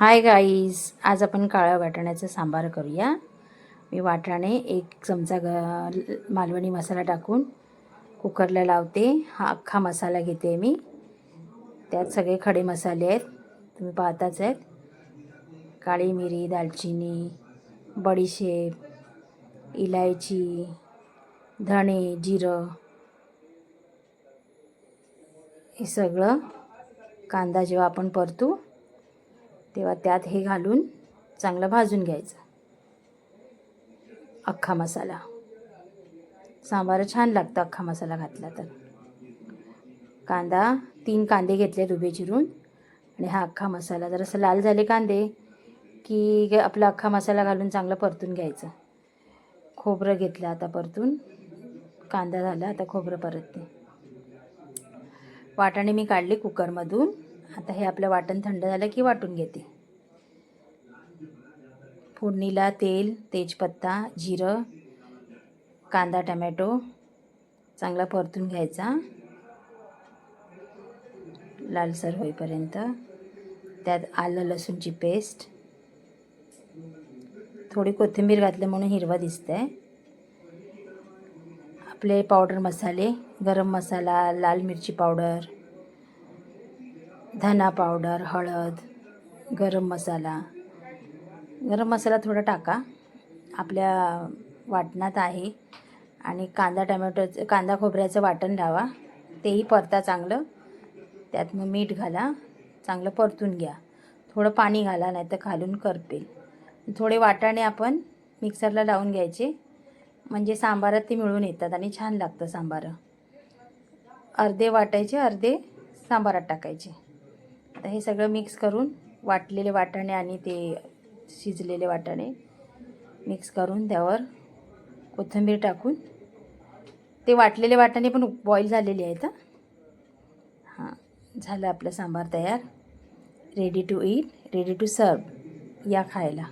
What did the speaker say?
Hi guys, आज आपण काळ्या वाटाण्याचं सांबार करूया। मी वाटाणे 1 चमचा मालवणी मसाला टाकून कुकरला लावते। हा अख्खा मसाला घेते मी, त्यात सगळे खडे मसाले आहेत, तुम्ही पाहताच आहेत। काळी मिरी, दालचिनी, बडीशेप, इलायची, धणे, जिरं हे सगळं। कांदा जेव्हा आपण परतू तेव्हा त्यात हे घालून चांगलं भाजून घ्यायचं। अख्खा मसाला सांबार छान लागतं अख्खा मसाला घातला तर। 3 कांदे घेतले उभे चिरून आणि हा अख्खा मसाला जरासं लाल झाले कांदे की आपला अख्खा मसाला घालून चांगलं परतून घ्यायचं। खोबरं घेतलं आता परतून, कांदा झाला, आता खोबरं परतते। वाटाणे मी काढले कुकरमधून। आता हे आपलं वाटण थंड झालं की वाटून घेते। फोडणीला तेल, तेजपत्ता, जिरं, कांदा, टमॅटो चांगला परतून घ्यायचा लालसर होईपर्यंत। त्यात आलं लसूणची पेस्ट, थोडी कोथिंबीर घातली म्हणून हिरवा दिसतंय। आपले पावडर मसाले, गरम मसाला, लाल मिरची पावडर, धना पावडर, हळद, गरम मसाला थोडा टाका, आपल्या वाटणात आहे। आणि कांदा खोबऱ्याचं वाटण लावा, तेही परता चांगलं। त्यात मग मीठ घाला, चांगलं परतून घ्या। थोडं पाणी घाला, नाही तर खालून करपेल। थोडे वाटाणे आपण मिक्सरला लावून घ्यायचे, म्हणजे सांबारात ते मिळून येतात आणि छान लागतं सांबार। अर्धे वाटायचे, अर्धे सांबारात टाकायचे। आता हे सगळं मिक्स करून वाटलेले वाटाणे आणि ते शिजलेले वाटाणे मिक्स करून त्यावर कोथिंबीर टाकून, ते वाटलेले वाटाणे पण बॉईल झालेले आहेत। हां, झालं आपलं सांबार तयार। Ready to eat, ready to serve. या खायला।